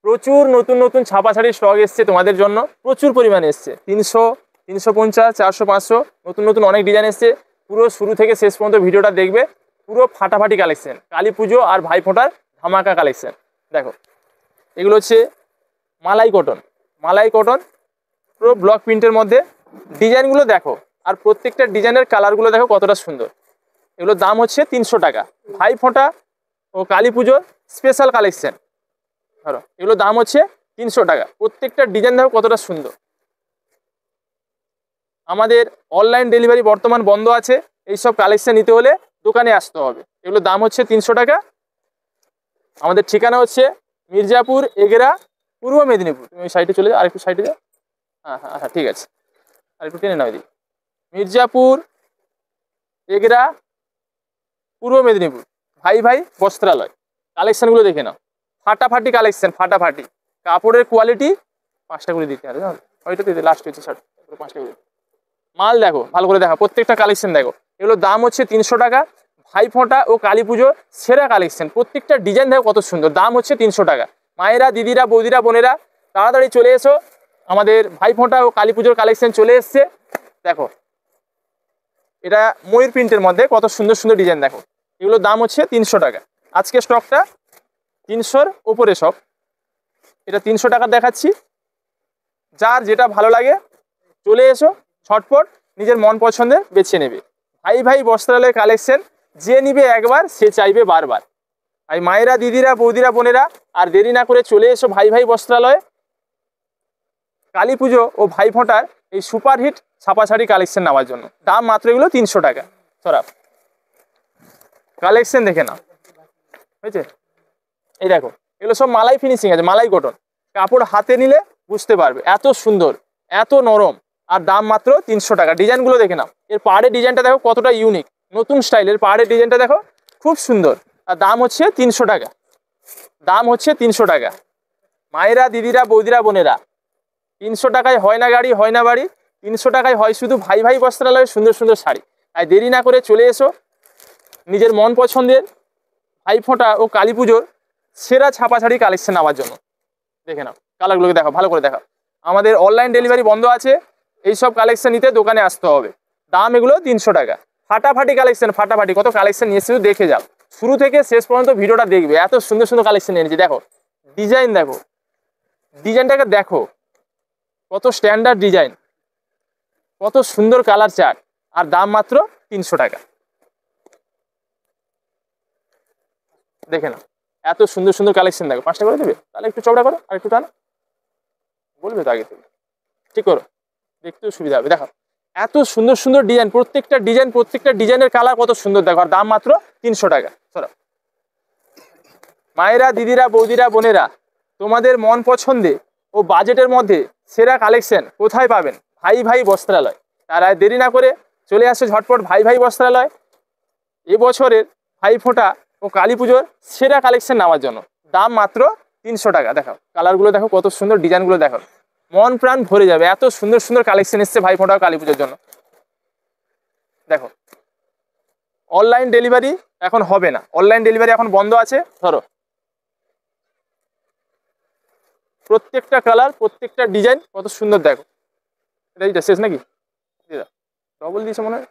প্রচুর নতুন নতুন ছাপা শাড়ির স্টক এসছে তোমাদের জন্য, প্রচুর পরিমাণে এসছে। 300, 350, 400, 500 নতুন নতুন অনেক ডিজাইন এসছে। পুরো শুরু থেকে শেষ পর্যন্ত ভিডিওটা দেখবে। পুরো ফাটাফাটি কালেকশন, কালী পুজো আর ভাইফোঁটার ধামাকা কালেকশন। দেখো এগুলো হচ্ছে মালাই কটন, মালাই কটন পুরো ব্লক প্রিন্টের মধ্যে। ডিজাইনগুলো দেখো, আর প্রত্যেকটা ডিজাইনের কালারগুলো দেখো কতটা সুন্দর। এগুলোর দাম হচ্ছে 300 টাকা। ভাইফোঁটা ও কালী পুজোর স্পেশাল কালেকশন। ধরো এগুলোর দাম হচ্ছে 300 টাকা। প্রত্যেকটা ডিজাইন দেখো কতটা সুন্দর। আমাদের অনলাইন ডেলিভারি বর্তমান বন্ধ আছে। এইসব কালেকশন নিতে হলে দোকানে আসতে হবে। এগুলোর দাম হচ্ছে 300 টাকা। আমাদের ঠিকানা হচ্ছে মির্জাপুর, এগরা, পূর্ব মেদিনীপুর। তুমি ওই সাইডে চলে যাও, আরেকটু সাইডে যাও। হ্যাঁ হ্যাঁ হ্যাঁ, ঠিক আছে, আরেকটু টেনে নাও দিই। মির্জাপুর, এগরা, পূর্ব মেদিনীপুর, ভাই ভাই বস্ত্রালয়। কালেকশনগুলো দেখে নাও, ফাটাফাটি কালেকশন, ফাটাফাটি। কাপড়ের কোয়ালিটি 5টা করে দিতে হবে, ওইটা দিতে লাস্ট হচ্ছে শার্ট, 5টা করে। মাল দেখো ভালো করে দেখো, প্রত্যেকটা কালেকশন দেখো। এগুলোর দাম হচ্ছে 300 টাকা। ভাইফোঁটা ও কালী পুজো সেরা কালেকশন। প্রত্যেকটা ডিজাইন দেখো কত সুন্দর। দাম হচ্ছে 300 টাকা। মায়েরা, দিদিরা, বৌদিরা, বোনেরা তাড়াতাড়ি চলে এসো। আমাদের ভাইফোঁটা ও কালী পুজোর কালেকশন চলে এসছে। দেখো এটা ময়ূর প্রিন্টের মধ্যে কত সুন্দর সুন্দর ডিজাইন দেখো। এগুলোর দাম হচ্ছে 300 টাকা। আজকে স্টকটা 300-র উপরে সব। এটা 300 টাকা দেখাচ্ছি। যার যেটা ভালো লাগে চলে এসো, ছটপট নিজের মন পছন্দের বেছে নেবে। ভাই ভাই বস্ত্রালয়ের কালেকশন যে নিবে একবার সে চাইবে বারবার। আর মায়েরা, দিদিরা, বৌদিরা, বোনেরা আর দেরি না করে চলে এসো ভাই ভাই বস্ত্রালয়ে। কালী পুজো ও ভাইফোঁটার এই সুপারহিট ছাপা শাড়ি কালেকশন নেওয়ার জন্য। দাম মাত্র এগুলো 300 টাকা। সরাব কালেকশন দেখে নাও, হয়েছে? এই দেখো এগুলো সব মালাই ফিনিশিং আছে, মালাই কটন। কাপড় হাতে নিলে বুঝতে পারবে এত সুন্দর, এত নরম। আর দাম মাত্র 300 টাকা। ডিজাইনগুলো দেখে নাও। এর পাড়ের ডিজাইনটা দেখো কতটা ইউনিক, নতুন স্টাইলের পাড়ের ডিজাইনটা দেখো, খুব সুন্দর। আর দাম হচ্ছে 300 টাকা। দাম হচ্ছে 300 টাকা। মায়েরা, দিদিরা, বৌদিরা, বোনেরা 300 টাকায় হয় না গাড়ি, হয় না বাড়ি। 300 টাকায় হয় শুধু ভাই ভাই বস্ত্রালয়ের সুন্দর সুন্দর শাড়ি। আর দেরি না করে চলে এসো নিজের মন পছন্দের ভাইফোঁটা ও কালী পুজোর সেরা ছাপা শাড়ি কালেকশন নেওয়ার জন্য। দেখে নাও কালারগুলোকে দেখো, ভালো করে দেখো। আমাদের অনলাইন ডেলিভারি বন্ধ আছে। এইসব কালেকশন নিতে দোকানে আসতে হবে। দাম এগুলো 300 টাকা। ফাটাফাটি কালেকশন, ফাটাফাটি কত কালেকশন নিয়ে শুধু দেখে যাও। শুরু থেকে শেষ পর্যন্ত ভিডিওটা দেখবে। এত সুন্দর সুন্দর কালেকশন এনেছি। দেখো ডিজাইন দেখো, ডিজাইনটাকে দেখো কত স্ট্যান্ডার্ড ডিজাইন, কত সুন্দর কালার চার্ট। আর দাম মাত্র 300 টাকা। দেখে নাও এত সুন্দর সুন্দর কালেকশন দেখো। 5টা করে দেবে? তাহলে একটু চওড়া করো, আর একটু টানো, বলবে তো আগে থেকে। ঠিক করো, দেখতেও সুবিধা হবে। দেখো এত সুন্দর সুন্দর ডিজাইন, প্রত্যেকটা ডিজাইন, প্রত্যেকটা ডিজাইনের কালার কত সুন্দর দেখো। আর দাম মাত্র 300 টাকা। চলো মায়েরা, দিদিরা, বৌদিরা, বোনেরা তোমাদের মন পছন্দে ও বাজেটের মধ্যে সেরা কালেকশন কোথায় পাবেন? ভাই ভাই বস্ত্রালয়। তারা দেরি না করে চলে আসছে ঝটপট ভাই ভাই বস্ত্রালয় এবছরের ভাইফোঁটা ও কালী পুজোর সেরা কালেকশন নেওয়ার জন্য। দাম মাত্র 300 টাকা। দেখো কালারগুলো দেখো কত সুন্দর, ডিজাইনগুলো দেখো, মন প্রাণ ভরে যাবে। এত সুন্দর সুন্দর কালেকশন এসছে ভাইফোঁটা ও কালী পুজোর জন্য। দেখো অনলাইন ডেলিভারি এখন হবে না, অনলাইন ডেলিভারি এখন বন্ধ আছে। ধরো প্রত্যেকটা কালার, প্রত্যেকটা ডিজাইন কত সুন্দর দেখো। এটা শেষ নাকি? ডবল দিয়েছে মনে হয়।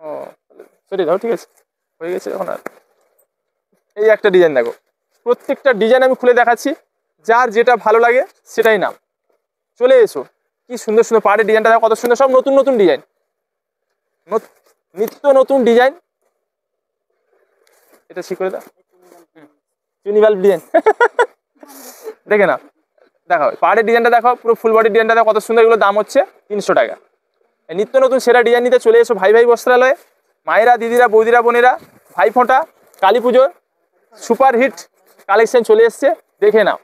ও সরি দাও, ঠিক আছে, হয়ে গেছে এখন। আর এই একটা ডিজাইন দেখো, প্রত্যেকটা ডিজাইন আমি খুলে দেখাচ্ছি। যার যেটা ভালো লাগে সেটাই নাম। চলে এসো। কি সুন্দর সুন্দর পাড়ের ডিজাইনটা দেখো, কত সুন্দর। সব নতুন নতুন ডিজাইন, নিত্য নতুন ডিজাইন। এটা ঠিক করে দাও, ইউনিভাল ডিজাইন। দেখে না, দেখো পাড়ের ডিজাইনটা দেখো, পুরো ফুল বডির ডিজাইনটা দেখো কত সুন্দর। এগুলো দাম হচ্ছে 300 টাকা। নিত্য নতুন সেরা ডিজাইন নিতে চলে এসো ভাই ভাই বস্ত্রালয়ে। মায়েরা, দিদিরা, বৌদিরা, বোনেরা ভাইফোঁটা কালী পুজোর সুপারহিট কালেকশন চলে এসছে। দেখে নাও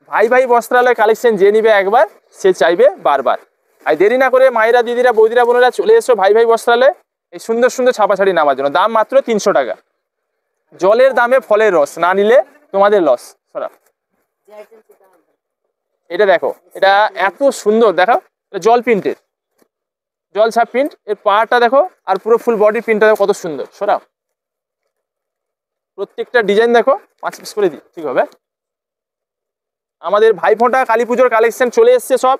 ভাই ভাই বস্ত্রালয় কালেকশন যে নিবে একবার সে চাইবে বারবার। আর দেরি না করে মায়েরা, দিদিরা, বৌদিরা, বোনেরা চলে এসো ভাই ভাই বস্ত্রালয়ে এই সুন্দর সুন্দর ছাপা শাড়ি নেওয়ার জন্য। দাম মাত্র 300 টাকা। জলের দামে ফলের রস, না নিলে তোমাদের লস। সরা এটা দেখো, এটা এত সুন্দর দেখো। এটা জল প্রিন্টের, জল ছাপ প্রিন্ট। এর পাটা দেখো আর পুরো ফুল বডি প্রিন্টটা দেখো কত সুন্দর। সরাও প্রত্যেকটা ডিজাইন দেখো। 5 পিস করে দিই, ঠিক হবে? আমাদের ভাইফোঁটা কালী পুজোর কালেকশন চলে এসছে সব।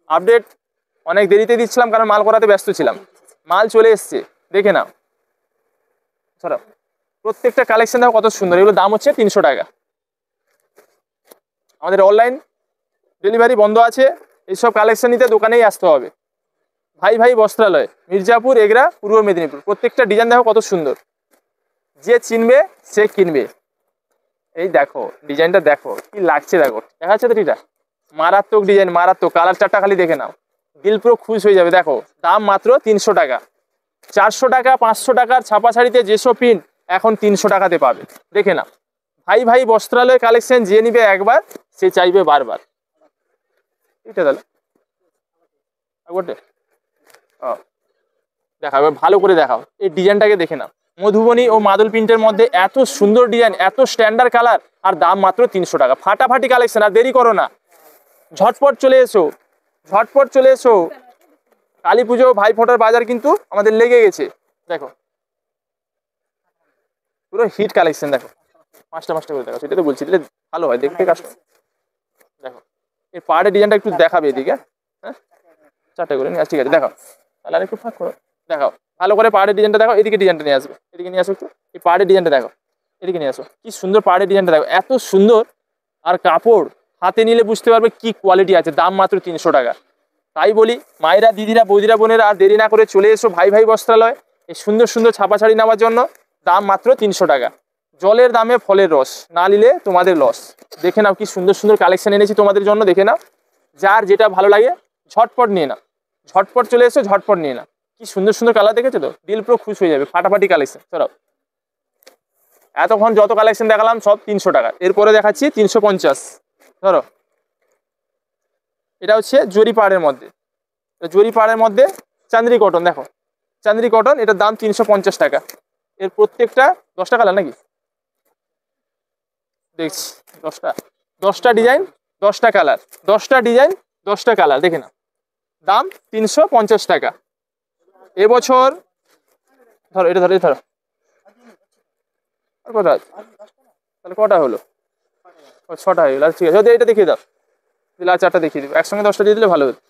আপডেট অনেক দেরিতে দিচ্ছিলাম কারণ মাল করাতে ব্যস্ত ছিলাম। মাল চলে এসছে, দেখে নাও। সরাও। প্রত্যেকটা কালেকশন দেখো কত সুন্দর। এগুলো দাম হচ্ছে 300 টাকা। আমাদের অনলাইন ডেলিভারি বন্ধ আছে। এইসব কালেকশন নিতে দোকানেই আসতে হবে। ভাই ভাই বস্ত্রালয়, মির্জাপুর, এগরা, পূর্ব মেদিনীপুর। প্রত্যেকটা ডিজাইন দেখো কত সুন্দর। যে চিনবে সে কিনবে। এই দেখো ডিজাইনটা দেখো কি লাগছে, দেখো দেখা যাচ্ছে তো এটা মারাত্মক ডিজাইন, মারাত্মক। কালার চারটা খালি দেখে নাও, দিল পুরো খুশ হয়ে যাবে। দেখো দাম মাত্র 300 টাকা। 400 টাকা 500 টাকার ছাপা শাড়িতে যেসব প্রিন্ট এখন 300 টাকাতে পাবে। দেখে নাও, ভাই ভাই বস্ত্রালয় কালেকশন যে নিবে একবার সে চাইবে বারবার। এটা তাহলে দেখাও, ভালো করে দেখাও। এই ডিজাইনটাকে দেখে নাও, মধুবনী ও মাদল প্রিন্টের মধ্যে এত সুন্দর ডিজাইন, এত স্ট্যান্ডার্ড কালার, আর দাম মাত্র 300 টাকা। ফাটাফাটি কালেকশন, আর দেরি করো না, ঝটপট চলে এসো, ঝটপট চলে এসো। কালী পুজো ভাইফোঁটার বাজার কিন্তু আমাদের লেগে গেছে। দেখো পুরো হিট কালেকশন, দেখো পাঁচটা করে দেখো, সেটা তো বলছি, তাহলে ভালো হয় দেখতে কাস্টমার। দেখো এই পাহাড়ের ডিজাইনটা একটু দেখাবে এদিকে, হ্যাঁ 4টে করে নিয়ে আস, ঠিক আছে দেখাও। তাহলে আর একটু ফাঁক করো, দেখাও ভালো করে পাহাড়ের ডিজাইনটা দেখো। এদিকে ডিজাইনটা নিয়ে আসবে, এদিকে নিয়ে আসো একটু। এই পাহাড়ের ডিজাইনটা দেখো, এদিকে নিয়ে আসো। কি সুন্দর পাহাড়ের ডিজাইনটা দেখো, এত সুন্দর। আর কাপড় হাতে নিলে বুঝতে পারবে কি কোয়ালিটি আছে। দাম মাত্র 300 টাকা। তাই বলি মায়েরা, দিদিরা, বৌদিরা, বোনেরা আর দেরি না করে চলে এসো ভাই ভাই বস্ত্রালয় এই সুন্দর সুন্দর ছাপা শাড়ি নেওয়ার জন্য। দাম মাত্র 300 টাকা। জলের দামে ফলের রস, না নিলে তোমাদের লস। দেখে নাও কি সুন্দর সুন্দর কালেকশন এনেছি তোমাদের জন্য। দেখে নাও, যার যেটা ভালো লাগে ঝটপট নিয়ে নাও, ঝটপট চলে এসো, ঝটপট নিয়ে নাও। কি সুন্দর সুন্দর কালার দেখেছো তো, দিল পুরো খুশ হয়ে যাবে। ফাটাফাটি কালেকশন। চলো, এতক্ষণ যত কালেকশন দেখালাম সব 300 টাকা। এরপরে দেখাচ্ছি 350। ধরো এটা হচ্ছে জরি পাড়ের মধ্যে, জরি পাড়ের মধ্যে চান্দ্রি কটন। দেখো চান্দ্রি কটন, এটার দাম 350 টাকা। এর প্রত্যেকটা 10টা কালার নাকি দেখছি, 10টা ডিজাইন 10টা কালার, 10টা ডিজাইন 10টা কালার। দেখে না, দাম 350 টাকা। এবছর ধরো এটা, ধরো এটা ধরো। আর কটা আছে? তাহলে কটা হলো? 6টা হয়ে গেল। ঠিক আছে, যদি এটা দেখিয়ে দাও, দিলে আর 4টা দেখিয়ে দেবো। একসঙ্গে 10টা দিয়ে দিলে ভালো হতো।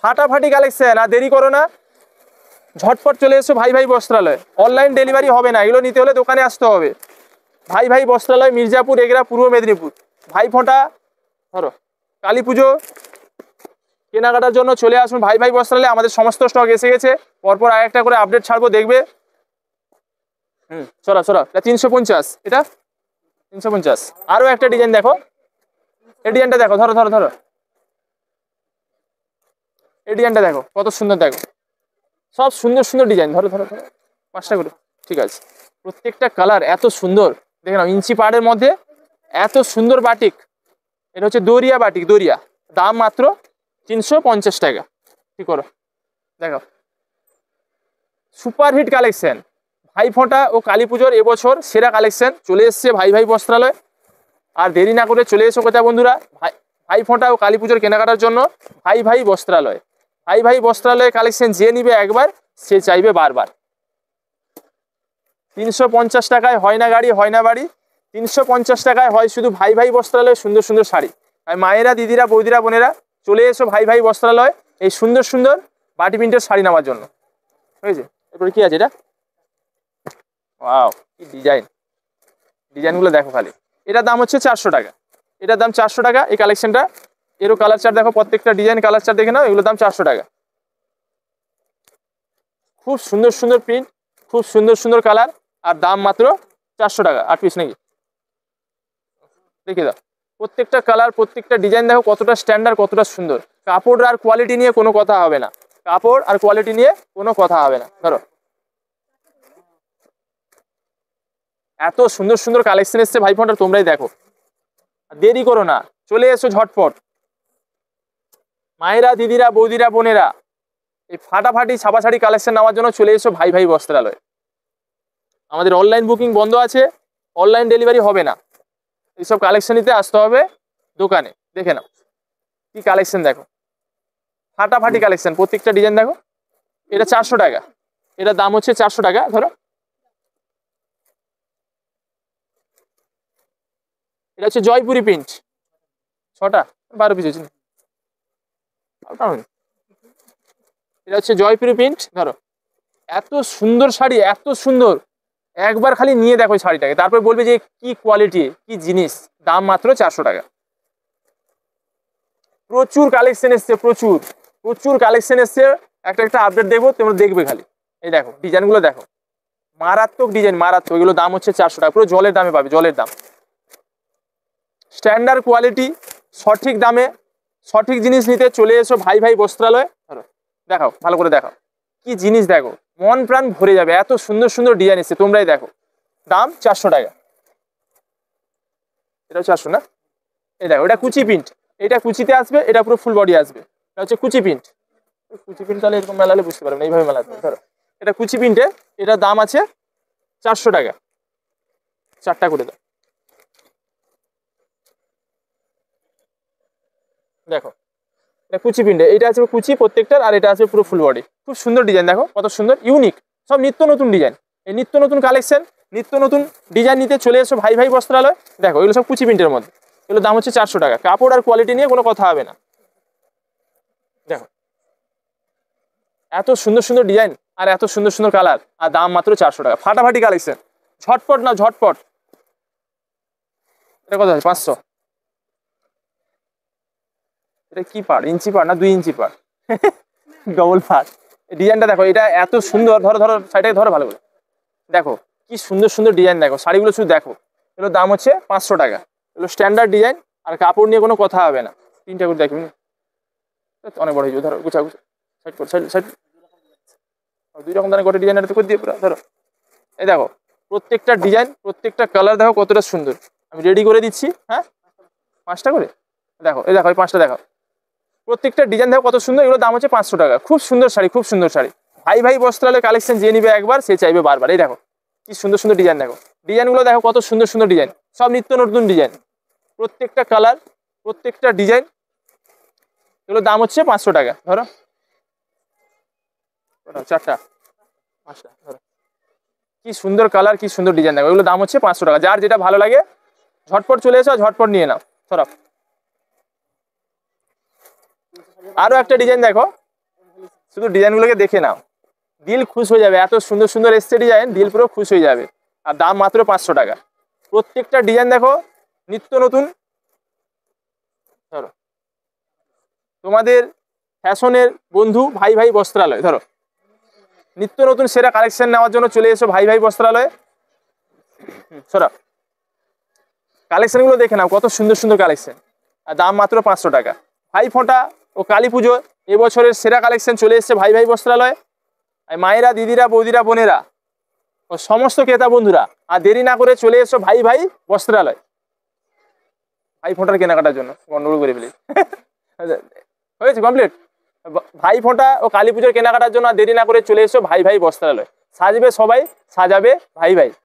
ফাটাফাটি কালেকশন, আর দেরি করো না, ঝটপট চলে এসো ভাই ভাই বস্ত্রালয়। অনলাইন ডেলিভারি হবে না, এগুলো নিতে হলে দোকানে আসতে হবে। ভাই ভাই বস্ত্রালয়, মির্জাপুর, এগরা, পূর্ব মেদিনীপুর। ভাইফোঁটা, ধরো কালী পুজো কেনাকাটার জন্য চলে আসুন ভাই ভাই বস্ত্রালয়। আমাদের সমস্ত স্টক এসে গেছে, পরপর আর একটা করে আপডেট ছাড়বো, দেখবে। সরা সরা, এটা 350, এটা 350। আরো একটা ডিজাইন দেখো, এই ডিজাইনটা দেখো। ধরো ধরো ধরো, এই ডিজাইনটা দেখো কত সুন্দর। দেখো সব সুন্দর সুন্দর ডিজাইন। ধরো ধরো ধরো, 5টা করে, ঠিক আছে। প্রত্যেকটা কালার এত সুন্দর। দেখে নাও, ইঞ্চি পাড়ের মধ্যে এত সুন্দর বাটিক। এটা হচ্ছে দরিয়া বাটিক, দরিয়া। দাম মাত্র 350 টাকা। কি করো, দেখো সুপার হিট কালেকশন। ভাইফোঁটা ও কালী পুজোর এবছর সেরা কালেকশন চলে এসছে ভাই ভাই বস্ত্রালয়। আর দেরি না করে চলে এসো কোথায় বন্ধুরা, ভাইফোঁটা ও কালী পুজোর কেনাকাটার জন্য ভাই ভাই বস্ত্রালয়। ভাই ভাই বস্ত্রালয় কালেকশন যে নিবে একবার সে চাইবে বারবার। 350 টাকায় হয় না গাড়ি, হয় না বাড়ি। 350 টাকায় হয় শুধু ভাই ভাই বস্ত্রালয় সুন্দর সুন্দর শাড়ি। আর মায়েরা, দিদিরা, বৌদিরা, বোনেরা চলে এসো ভাই ভাই বস্ত্রালয় এই সুন্দর সুন্দর বাটি প্রিন্টের শাড়ি নেওয়ার জন্য। হয়েছে, এরপরে কি আছে এটা? ওয়াও, কি ডিজাইন, ডিজাইনগুলো দেখো খালি। এটার দাম হচ্ছে 400 টাকা। এটার দাম 400 টাকা। এই কালেকশনটা, এরও কালার চার্ট দেখো, প্রত্যেকটা ডিজাইন কালার চার্ট দেখে নাও। এগুলোর দাম 400 টাকা। খুব সুন্দর সুন্দর প্রিন্ট, খুব সুন্দর সুন্দর কালার, আর দাম মাত্র 400 টাকা। 8 পিস নাকি, দেখে দাও। প্রত্যেকটা কালার, প্রত্যেকটা ডিজাইন দেখো কতটা স্ট্যান্ডার্ড, কতটা সুন্দর। কাপড় আর কোয়ালিটি নিয়ে কোনো কথা হবে না, কাপড় আর কোয়ালিটি নিয়ে কোনো কথা হবে না। ধরো এত সুন্দর সুন্দর কালেকশন এসছে ভাইফোঁটার, তোমরাই দেখো। দেরি করো না, চলে এসো ঝটপট। মায়েরা, দিদিরা, বৌদিরা, বোনেরা এই ফাটাফাটি ছাপা শাড়ি কালেকশন নেওয়ার জন্য চলে এসো ভাই ভাই বস্ত্রালয়। আমাদের অনলাইন বুকিং বন্ধ আছে, অনলাইন ডেলিভারি হবে না। এইসব কালেকশন নিতে আসতে হবে দোকানে। দেখে নাও কি কালেকশন, দেখো ফাটাফাটি কালেকশন। প্রত্যেকটা ডিজাইন দেখো। এটা 400 টাকা। এটার দাম হচ্ছে 400 টাকা। ধরো এটা হচ্ছে জয়পুরি প্রিন্ট, 6টা 12 পিস হচ্ছে, এটা হচ্ছে জয়পুরি প্রিন্ট। ধরো এত সুন্দর শাড়ি, এত সুন্দর, একবার খালি নিয়ে দেখো শাড়িটাকে, তারপর বলবে যে কি কোয়ালিটি, কি জিনিস। দাম মাত্র 400 টাকা। প্রচুর কালেকশন এসছে, প্রচুর প্রচুর কালেকশন এসছে। একটা একটা আপডেট দেখবো, তোমরা দেখবে খালি। এই দেখো ডিজাইনগুলো দেখো, মারাত্মক ডিজাইন, মারাত্মক। এগুলো দাম হচ্ছে 400 টাকা, পুরো জলের দামে পাবে, জলের দাম। স্ট্যান্ডার্ড কোয়ালিটি, সঠিক দামে সঠিক জিনিস নিতে চলে এসো ভাই ভাই বস্ত্রালয়। ধরো দেখাও, ভালো করে দেখাও, কি জিনিস দেখো, মন প্রাণ ভরে যাবে। এত সুন্দর সুন্দর ডিজাইন এসছে, তোমরাই দেখো। দাম 400 টাকা। এটা 400 না? এই দেখো, এটা কুচি প্রিন্ট, এটা কুচিতে আসবে, এটা পুরো ফুল বডি আসবে। এটা হচ্ছে কুচি প্রিন্ট। কুচি প্রিন্ট তাহলে এরকম মেলালে বুঝতে পারবেন, এইভাবে মেলাতে। ধরো এটা কুচি প্রিন্টে, এটার দাম আছে 400 টাকা। 4টা করে দাও। দেখো এটা কুচি প্রিন্টে, এটা আছে কুচি প্রত্যেকটার, আর এটা আছে পুরো ফুল বডি। খুব সুন্দর ডিজাইন, দেখো কত সুন্দর, ইউনিক, সব নিত্য নতুন ডিজাইন। এই নিত্য নতুন কালেকশন, নিত্য নতুন ডিজাইন নিতে চলে এসো ভাই ভাই বস্ত্রালয়। দেখো এগুলো সব কুচি প্রিন্টের মধ্যে, এগুলো দাম হচ্ছে 400 টাকা। কাপড় আর কোয়ালিটি নিয়ে কোনো কথা হবে না। দেখো এত সুন্দর সুন্দর ডিজাইন আর এত সুন্দর সুন্দর কালার, আর দাম মাত্র 400 টাকা। ফাটাফাটি কালেকশন, ঝটপট না ঝটপট। এটা কত আছে? 500। এটা কি পার, ইঞ্চি পার না 2 ইঞ্চি পার? ডবল পার। ডিজাইনটা দেখো, এটা এত সুন্দর। ধরো ধরো সাইডটাকে ধরো ভালো করে, দেখো কি সুন্দর সুন্দর ডিজাইন। দেখো শাড়িগুলো শুধু দেখো, এগুলোর দাম হচ্ছে 500 টাকা। এগুলো স্ট্যান্ডার্ড ডিজাইন, আর কাপড় নিয়ে কোনো কথা হবে না। 3টা করে দেখবি, অনেক বড় হয়ে যাবে। ধরো গুছা গুছা, সাইড কর, সাইড সাইড। 2 রকম দানা করে ডিজাইন এটা করে দিয়ে পুরো। ধরো এই দেখো প্রত্যেকটা ডিজাইন, প্রত্যেকটা কালার দেখো কতটা সুন্দর। আমি রেডি করে দিচ্ছি। হ্যাঁ 5টা করে দেখো, এই দেখো এই 5টা দেখো, প্রত্যেকটা ডিজাইন দেখো কত সুন্দর। এগুলো দাম হচ্ছে 500 টাকা। খুব সুন্দর শাড়ি, খুব সুন্দর শাড়ি। ভাই ভাই বস্ত্রালয় কালেকশন যে নিবে একবার, সে চাইবে বারবার। এই দেখো কি সুন্দর সুন্দর ডিজাইন, দেখো ডিজাইনগুলো দেখো কত সুন্দর সুন্দর ডিজাইন, সব নিত্য নতুন ডিজাইন। প্রত্যেকটা কালার, প্রত্যেকটা ডিজাইন, এগুলোর দাম হচ্ছে 500 টাকা। ধরো 4টা 5টা, ধরো কি সুন্দর কালার, কি সুন্দর ডিজাইন দেখো। এগুলো দাম হচ্ছে 500 টাকা। যার যেটা ভালো লাগে ঝটপট চলে এসো, ঝটপট নিয়ে নাও। ধরো আরো একটা ডিজাইন দেখো, শুধু ডিজাইনগুলোকে দেখে নাও, দিল খুশ হয়ে যাবে। এত সুন্দর সুন্দর এসছে ডিজাইন, দিল পুরো খুশ হয়ে যাবে। আর দাম মাত্র 500 টাকা। প্রত্যেকটা ডিজাইন দেখো নিত্য নতুন। ধরো তোমাদের ফ্যাশনের বন্ধু ভাই ভাই বস্ত্রালয়। ধরো নিত্য নতুন সেরা কালেকশন নেওয়ার জন্য চলে এসো ভাই ভাই বস্ত্রালয়ে। সরা কালেকশনগুলো দেখে নাও, কত সুন্দর সুন্দর কালেকশন, আর দাম মাত্র 500 টাকা। ভাই ফোঁটা ও কালী পুজো এবছরের সেরা কালেকশন চলে এসছে ভাই ভাই বস্ত্রালয়। মায়েরা, দিদিরা, বৌদিরা, বোনেরা ও সমস্ত ক্রেতা বন্ধুরা, আর দেরি না করে চলে এসো ভাই ভাই বস্ত্রালয়। ভাই ফোঁটার কেনাকাটার জন্য গন্ডগোল করে ফেলি। হয়েছে কমপ্লিট। ভাই ফোঁটা ও কালী পুজোর কেনাকাটার জন্য আর দেরি না করে চলে এসো ভাই ভাই বস্ত্রালয়। সাজবে সবাই, সাজাবে ভাই ভাই।